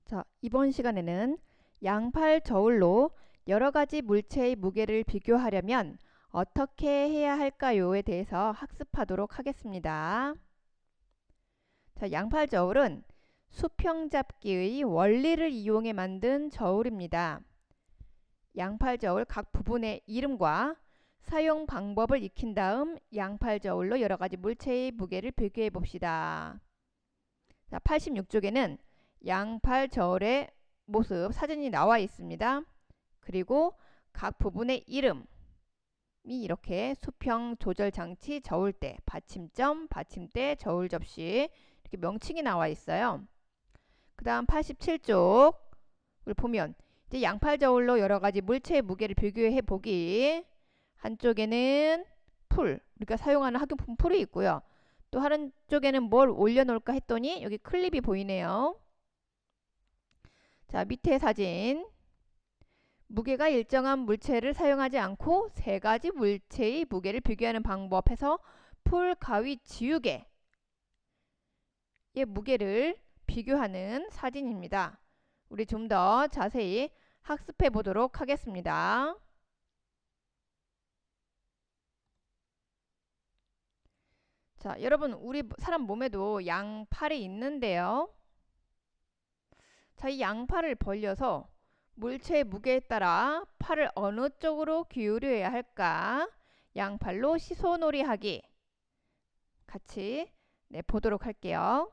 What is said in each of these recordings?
자, 이번 시간에는 양팔 저울로 여러 가지 물체의 무게를 비교하려면 어떻게 해야 할까요에 대해서 학습하도록 하겠습니다. 자, 양팔 저울은 수평 잡기의 원리를 이용해 만든 저울입니다. 양팔 저울 각 부분의 이름과 사용 방법을 익힌 다음 양팔 저울로 여러 가지 물체의 무게를 비교해 봅시다. 자, 86쪽에는 양팔 저울의 모습 사진이 나와 있습니다. 그리고 각 부분의 이름이 이렇게 수평 조절 장치, 저울대, 받침점, 받침대, 저울 접시 이렇게 명칭이 나와 있어요. 그 다음 87쪽을 보면 이제 양팔 저울로 여러 가지 물체의 무게를 비교해 보기. 한쪽에는 풀, 우리가 사용하는 학용품 풀이 있고요. 또 한쪽에는 뭘 올려놓을까 했더니 여기 클립이 보이네요. 자, 밑에 사진. 무게가 일정한 물체를 사용하지 않고 세 가지 물체의 무게를 비교하는 방법에서 풀, 가위, 지우개의 무게를 비교하는 사진입니다. 우리 좀 더 자세히 학습해 보도록 하겠습니다. 자, 여러분, 우리 사람 몸에도 양팔이 있는데요. 자, 이 양팔을 벌려서 물체의 무게에 따라 팔을 어느 쪽으로 기울여야 할까? 양팔로 시소놀이 하기 같이 보도록 할게요.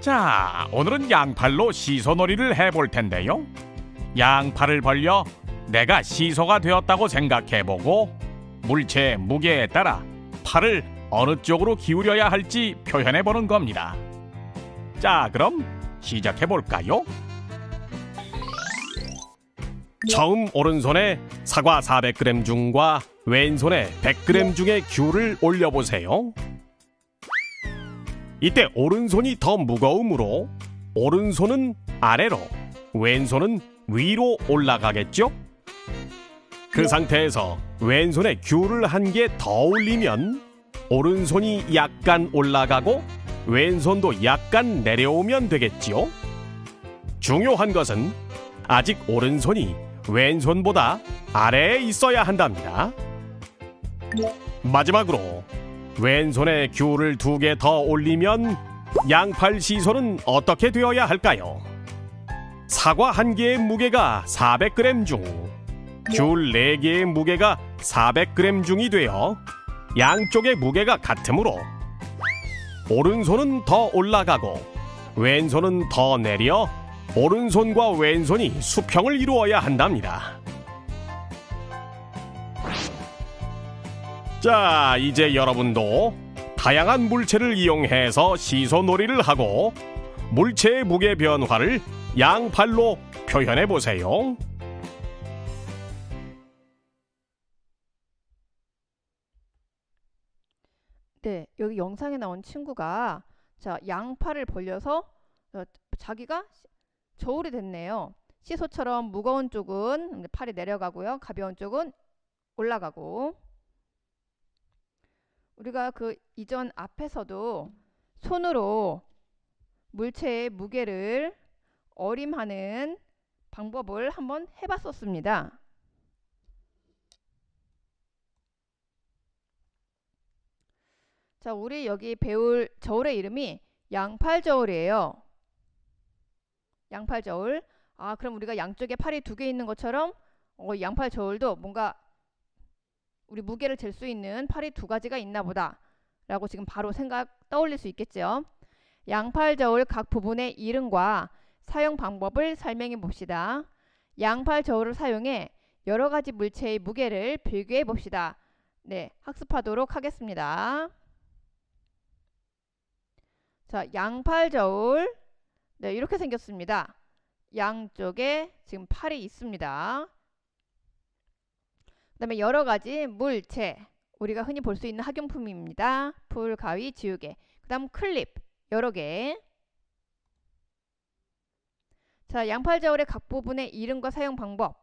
자, 오늘은 양팔로 시소놀이를 해볼 텐데요. 양팔을 벌려 내가 시소가 되었다고 생각해보고 물체의 무게에 따라 팔을 어느 쪽으로 기울여야 할지 표현해보는 겁니다. 자, 그럼 시작해볼까요? 처음 오른손에 사과 400g 중과 왼손에 100g 중의 귤을 올려보세요. 이때 오른손이 더 무거우므로 오른손은 아래로, 왼손은 위로 올라가겠죠? 그 상태에서 왼손에 귤을 한 개 더 올리면 오른손이 약간 올라가고 왼손도 약간 내려오면 되겠지요? 중요한 것은 아직 오른손이 왼손보다 아래에 있어야 한답니다. 마지막으로 왼손에 귤을 2개 더 올리면 양팔 시소는 어떻게 되어야 할까요? 사과 1개의 무게가 400g 중, 귤 4개의 무게가 400g 중이 되어 양쪽의 무게가 같으므로 오른손은 더 올라가고 왼손은 더 내려 오른손과 왼손이 수평을 이루어야 한답니다. 자, 이제 여러분도 다양한 물체를 이용해서 시소놀이를 하고 물체의 무게 변화를 양팔로 표현해 보세요. 네, 여기 영상에 나온 친구가 자, 양팔을 벌려서 자기가 저울이 됐네요. 시소처럼 무거운 쪽은 팔이 내려가고요. 가벼운 쪽은 올라가고. 우리가 그 이전 앞에서도 손으로 물체의 무게를 어림하는 방법을 한번 해봤었습니다. 자, 우리 여기 배울 저울의 이름이 양팔 저울이에요. 양팔 저울. 아, 그럼 우리가 양쪽에 팔이 2개 있는 것처럼 양팔 저울도 뭔가 우리 무게를 잴 수 있는 팔이 2가지가 있나 보다 라고 지금 바로 떠올릴 수 있겠죠. 양팔 저울 각 부분의 이름과 사용 방법을 설명해 봅시다. 양팔 저울을 사용해 여러 가지 물체의 무게를 비교해 봅시다. 네, 학습하도록 하겠습니다. 자, 양팔 저울. 네, 이렇게 생겼습니다. 양쪽에 지금 팔이 있습니다. 그 다음에 여러 가지 물체, 우리가 흔히 볼 수 있는 학용품입니다. 풀, 가위, 지우개. 그 다음 클립, 여러 개. 자, 양팔 저울의 각 부분의 이름과 사용 방법.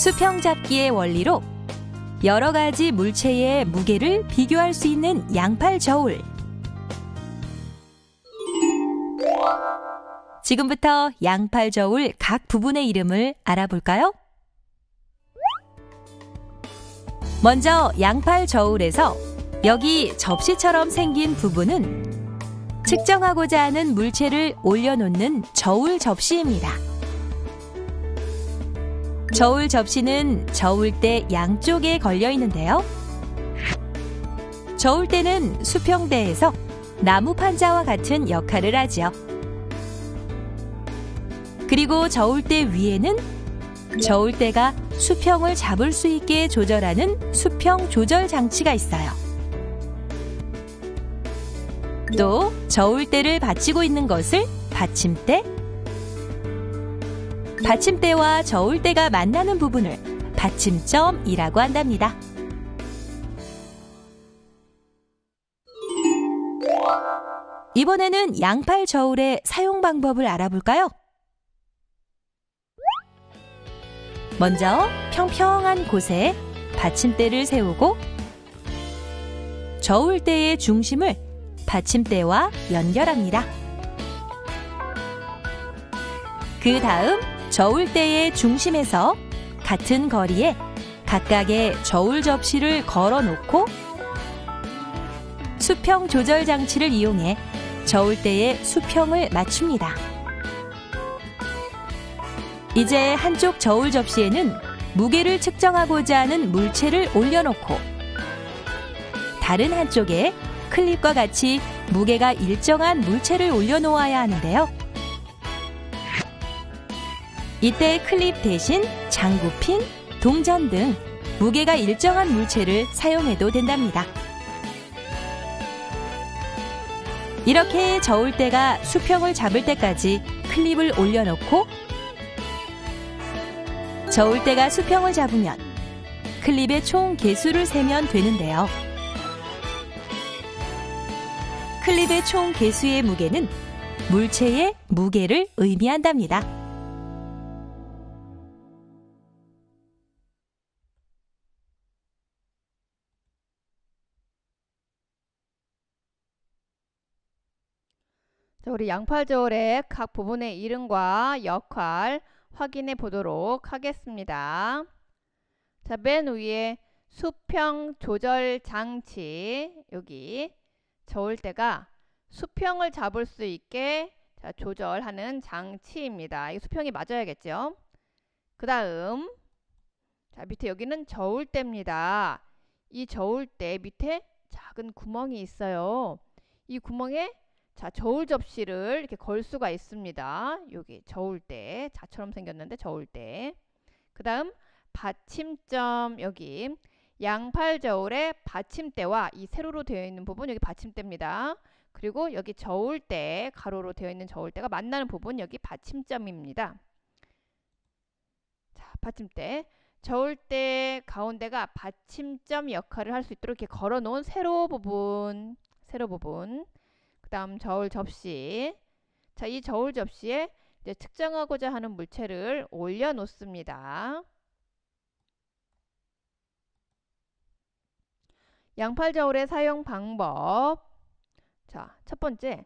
수평 잡기의 원리로 여러 가지 물체의 무게를 비교할 수 있는 양팔 저울. 지금부터 양팔 저울 각 부분의 이름을 알아볼까요? 먼저 양팔 저울에서 여기 접시처럼 생긴 부분은 측정하고자 하는 물체를 올려놓는 저울 접시입니다. 저울 접시는 저울대 양쪽에 걸려 있는데요. 저울대는 수평대에서 나무 판자와 같은 역할을 하죠. 그리고 저울대 위에는 저울대가 수평을 잡을 수 있게 조절하는 수평 조절 장치가 있어요. 또 저울대를 받치고 있는 것을 받침대, 받침대와 저울대가 만나는 부분을 받침점이라고 한답니다. 이번에는 양팔 저울의 사용 방법을 알아볼까요? 먼저 평평한 곳에 받침대를 세우고 저울대의 중심을 받침대와 연결합니다. 그 다음 저울대의 중심에서 같은 거리에 각각의 저울 접시를 걸어 놓고 수평 조절 장치를 이용해 저울대의 수평을 맞춥니다. 이제 한쪽 저울 접시에는 무게를 측정하고자 하는 물체를 올려놓고 다른 한쪽에 클립과 같이 무게가 일정한 물체를 올려놓아야 하는데요. 이때 클립 대신 장구핀, 동전 등 무게가 일정한 물체를 사용해도 된답니다. 이렇게 저울대가 수평을 잡을 때까지 클립을 올려놓고 저울대가 수평을 잡으면 클립의 총 개수를 세면 되는데요. 클립의 총 개수의 무게는 물체의 무게를 의미한답니다. 자, 우리 양팔 저울의 각 부분의 이름과 역할 확인해 보도록 하겠습니다. 자, 맨 위에 수평 조절 장치, 여기 저울대가 수평을 잡을 수 있게 조절하는 장치입니다. 이 수평이 맞아야겠죠. 그 다음 자, 밑에 여기는 저울대입니다. 이 저울대 밑에 작은 구멍이 있어요. 이 구멍에 저울 접시를 이렇게 걸 수가 있습니다. 여기 저울대, 자처럼 생겼는데 저울대. 그 다음 받침점, 여기 양팔 저울의 받침대와 이 세로로 되어 있는 부분, 여기 받침대입니다. 그리고 여기 저울대, 가로로 되어 있는 저울대가 만나는 부분, 여기 받침점입니다. 자, 받침대. 저울대 가운데가 받침점 역할을 할 수 있도록 이렇게 걸어 놓은 세로 부분. 그 다음 저울 접시. 자, 이 저울 접시에 이제 측정하고자 하는 물체를 올려 놓습니다. 양팔 저울의 사용 방법. 자, 첫 번째,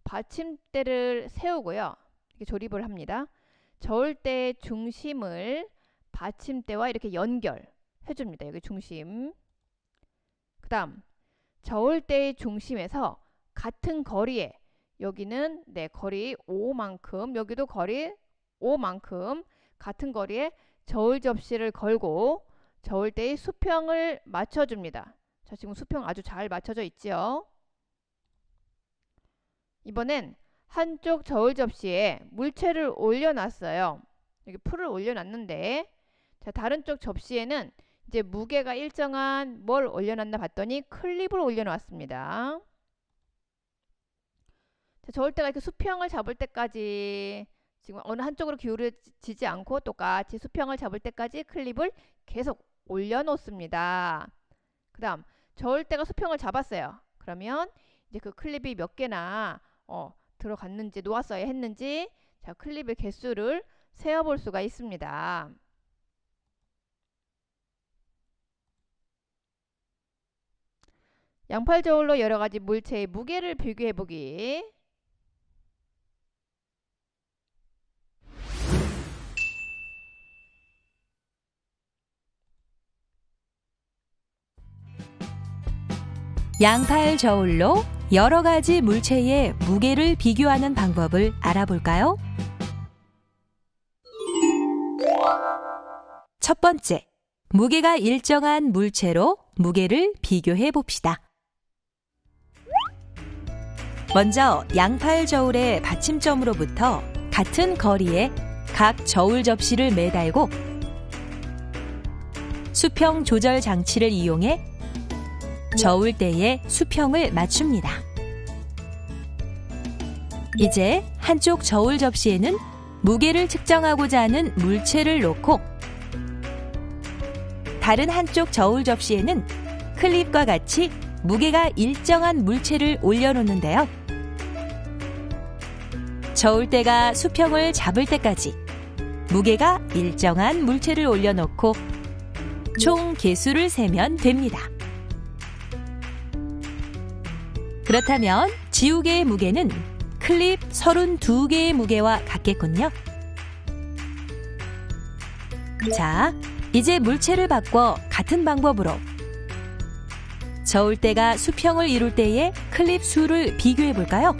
받침대를 세우고요. 이렇게 조립을 합니다. 저울대의 중심을 받침대와 이렇게 연결해 줍니다. 여기 중심. 그 다음 저울대의 중심에서 같은 거리에, 여기는 거리 5만큼, 여기도 거리 5만큼 같은 거리에 저울 접시를 걸고 저울대의 수평을 맞춰줍니다. 자, 지금 수평 아주 잘 맞춰져 있죠. 이번엔 한쪽 저울 접시에 물체를 올려놨어요. 여기 풀을 올려놨는데, 자, 다른 쪽 접시에는 이제 무게가 일정한 뭘 올려놨나 봤더니 클립을 올려놨습니다. 자, 저울대가 이렇게 수평을 잡을 때까지, 지금 어느 한쪽으로 기울어지지 않고 똑같이 수평을 잡을 때까지 클립을 계속 올려놓습니다. 그 다음 저울대가 수평을 잡았어요. 그러면 이제 그 클립이 몇 개나 들어갔는지, 놓았어야 했는지, 자, 클립의 개수를 세어볼 수가 있습니다. 양팔 저울로 여러 가지 물체의 무게를 비교해 보기. 양팔 저울로 여러 가지 물체의 무게를 비교하는 방법을 알아볼까요? 첫 번째, 무게가 일정한 물체로 무게를 비교해 봅시다. 먼저 양팔 저울의 받침점으로부터 같은 거리에 각 저울 접시를 매달고 수평 조절 장치를 이용해 저울대의 수평을 맞춥니다. 이제 한쪽 저울 접시에는 무게를 측정하고자 하는 물체를 놓고 다른 한쪽 저울 접시에는 클립과 같이 무게가 일정한 물체를 올려놓는데요. 저울대가 수평을 잡을 때까지 무게가 일정한 물체를 올려놓고 총 개수를 세면 됩니다. 그렇다면 지우개의 무게는 클립 32개의 무게와 같겠군요. 자, 이제 물체를 바꿔 같은 방법으로 저울대가 수평을 이룰 때의 클립 수를 비교해 볼까요?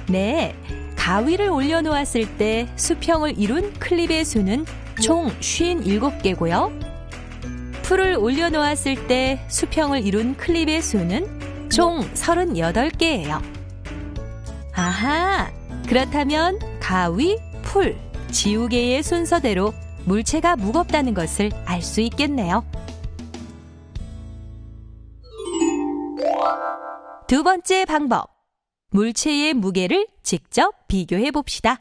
네, 가위를 올려놓았을 때 수평을 이룬 클립의 수는 총 57개고요. 풀을 올려놓았을 때 수평을 이룬 클립의 수는 총 38개예요. 아하, 그렇다면 가위, 풀, 지우개의 순서대로 물체가 무겁다는 것을 알 수 있겠네요. 두 번째 방법, 물체의 무게를 직접 비교해 봅시다.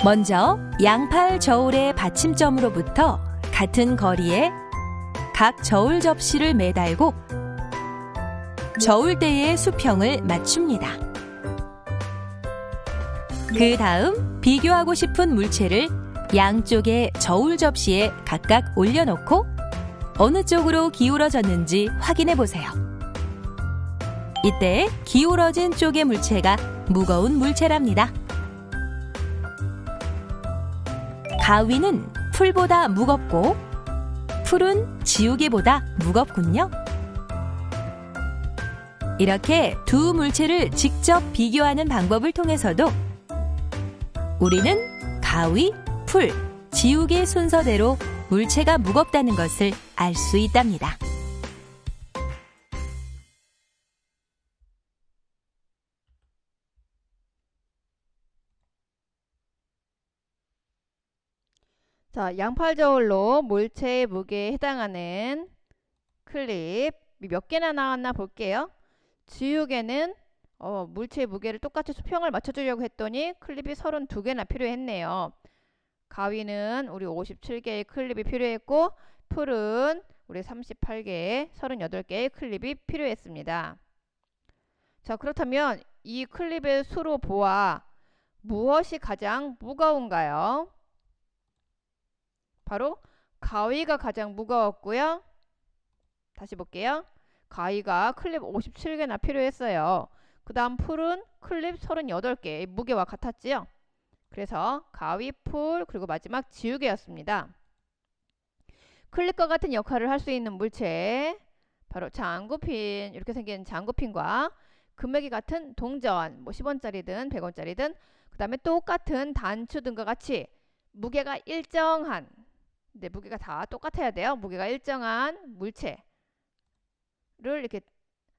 먼저 양팔 저울의 받침점으로부터 같은 거리에 각 저울 접시를 매달고 저울대의 수평을 맞춥니다. 그 다음 비교하고 싶은 물체를 양쪽의 저울 접시에 각각 올려놓고 어느 쪽으로 기울어졌는지 확인해 보세요. 이때 기울어진 쪽의 물체가 무거운 물체랍니다. 가위는 풀보다 무겁고 풀은 지우개보다 무겁군요. 이렇게 두 물체를 직접 비교하는 방법을 통해서도 우리는 가위, 풀, 지우개 순서대로 물체가 무겁다는 것을 알 수 있답니다. 자, 양팔 저울로 물체의 무게에 해당하는 클립 몇 개나 나왔나 볼게요. 지우개는 물체의 무게를 똑같이 수평을 맞춰주려고 했더니 클립이 32개나 필요했네요. 가위는 우리 57개의 클립이 필요했고 풀은 우리 38개의 38개의 클립이 필요했습니다. 자, 그렇다면 이 클립의 수로 보아 무엇이 가장 무거운가요? 바로 가위가 가장 무거웠고요. 다시 볼게요. 가위가 클립 57개나 필요했어요. 그 다음 풀은 클립 38개의 무게와 같았지요. 그래서 가위, 풀, 그리고 마지막 지우개였습니다. 클립과 같은 역할을 할 수 있는 물체, 바로 장구핀, 이렇게 생긴 장구핀과 금액이 같은 동전, 10원짜리든 100원짜리든, 그 다음에 똑같은 단추 등과 같이 무게가 일정한, 무게가 다 똑같아야 돼요. 무게가 일정한 물체를 이렇게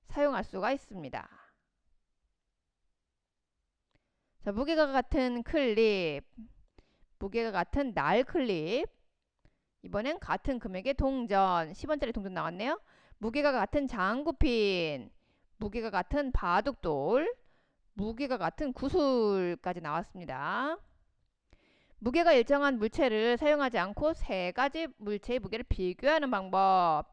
사용할 수가 있습니다. 자, 무게가 같은 클립, 무게가 같은 날 클립, 이번엔 같은 금액의 동전, 10원짜리 동전 나왔네요. 무게가 같은 장구핀, 무게가 같은 바둑돌, 무게가 같은 구슬까지 나왔습니다. 무게가 일정한 물체를 사용하지 않고 세 가지 물체의 무게를 비교하는 방법.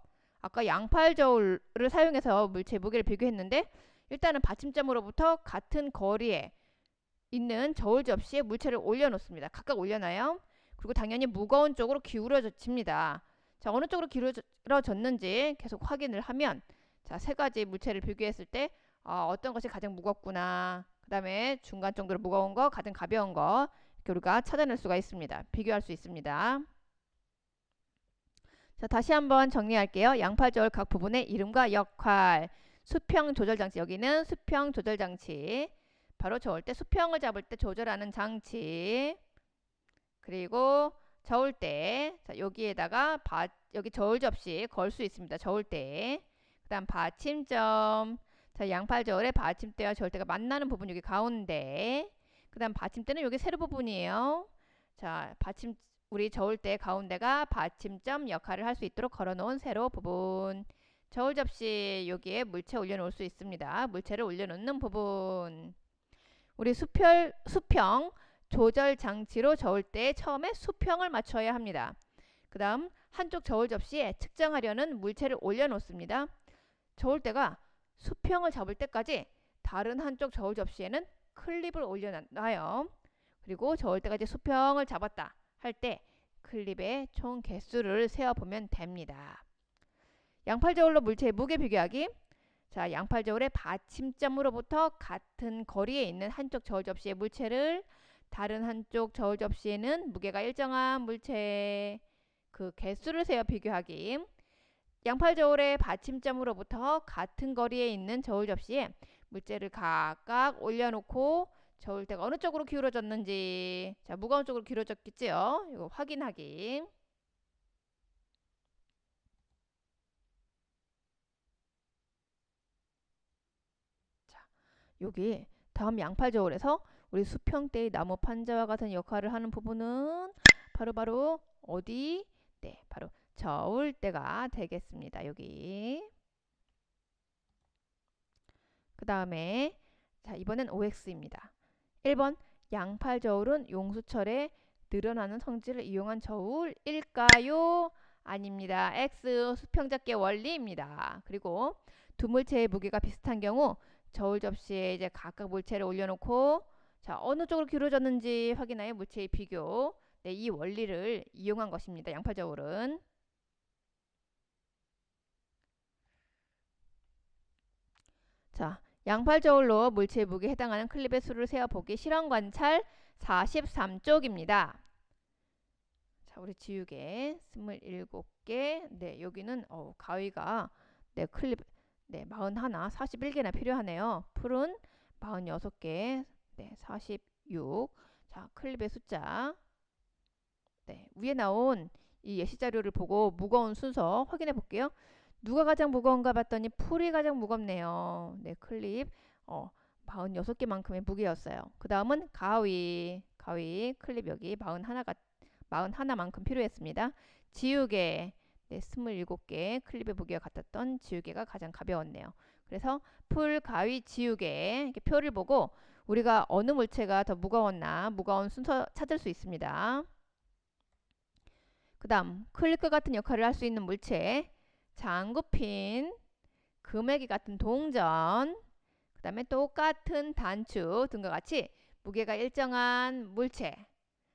아까 양팔 저울을 사용해서 물체의 무게를 비교했는데 일단은 받침점으로부터 같은 거리에 있는 저울 접시에 물체를 올려놓습니다. 각각 올려놔요. 그리고 당연히 무거운 쪽으로 기울어집니다. 자, 어느 쪽으로 기울어졌는지 계속 확인을 하면 자, 세 가지 물체를 비교했을 때 어떤 것이 가장 무겁구나. 그 다음에 중간 정도로 무거운 거, 가장 가벼운 거 이렇게 우리가 찾아낼 수가 있습니다. 비교할 수 있습니다. 자, 다시 한번 정리할게요. 양팔저울 각 부분의 이름과 역할. 수평 조절 장치. 여기는 수평 조절 장치. 바로 저을 때 수평을 잡을 때 조절하는 장치. 그리고 저을 때 자, 여기에다가 여기 저울 접시 걸 수 있습니다. 저을 때. 그다음 받침점. 자, 양팔 저울의 받침대와 저울대가 만나는 부분 여기 가운데. 그다음 받침대는 여기 세로 부분이에요. 자, 우리 저울대 가운데가 받침점 역할을 할 수 있도록 걸어놓은 세로 부분. 저울 접시 여기에 물체 올려놓을 수 있습니다. 물체를 올려놓는 부분. 우리 수평 조절 장치로 저울 때 처음에 수평을 맞춰야 합니다. 그 다음 한쪽 저울 접시에 측정하려는 물체를 올려놓습니다. 저울 때가 수평을 잡을 때까지 다른 한쪽 저울 접시에는 클립을 올려놔요. 그리고 저울 때가 이제 수평을 잡았다 할 때 클립의 총 개수를 세어보면 됩니다. 양팔 저울로 물체의 무게 비교하기. 자, 양팔 저울의 받침점으로부터 같은 거리에 있는 한쪽 저울 접시의 물체를 다른 한쪽 저울 접시에는 무게가 일정한 물체 그 개수를 세어 비교하기. 양팔 저울의 받침점으로부터 같은 거리에 있는 저울 접시에 물체를 각각 올려놓고 저울대가 어느 쪽으로 기울어졌는지, 자, 무거운 쪽으로 기울어졌겠지요? 이거 확인하기. 자, 여기 다음 양팔 저울에서 우리 수평대의 나무 판자와 같은 역할을 하는 부분은 바로 어디? 네, 바로 저울대가 되겠습니다. 여기. 그 다음에 자, 이번엔 OX입니다. 1번 양팔 저울은 용수철의 늘어나는 성질을 이용한 저울일까요? 아닙니다. X 수평잡기의 원리입니다. 그리고 두 물체의 무게가 비슷한 경우 저울 접시에 이제 각각 물체를 올려놓고 자, 어느 쪽으로 기울어졌는지 확인하여 물체의 비교. 네, 이 원리를 이용한 것입니다. 양팔 저울은. 자, 양팔 저울로 물체의 무게에 해당하는 클립의 수를 세어보기. 실험 관찰 43쪽입니다. 자, 우리 지우개 27개. 네, 여기는 가위가 네, 클립 네, 41, 41개나 필요하네요. 풀은 46개. 네, 46. 자, 클립의 숫자. 네, 위에 나온 이 예시 자료를 보고 무거운 순서 확인해 볼게요. 누가 가장 무거운가 봤더니 풀이 가장 무겁네요. 네, 클립 46개만큼의 무게였어요. 그 다음은 가위 클립 여기 41만큼 필요했습니다. 지우개 네, 27개 클립의 무게가 같았던 지우개가 가장 가벼웠네요. 그래서 풀, 가위, 지우개 이렇게 표를 보고 우리가 어느 물체가 더 무거웠나 무거운 순서 찾을 수 있습니다. 그 다음 클립과 같은 역할을 할 수 있는 물체 장구핀, 금애기 같은 동전, 그 다음에 똑같은 단추 등과 같이 무게가 일정한 물체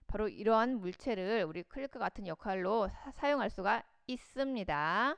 바로 이러한 물체를 우리 클립과 같은 역할로 사용할 수가 있습니다.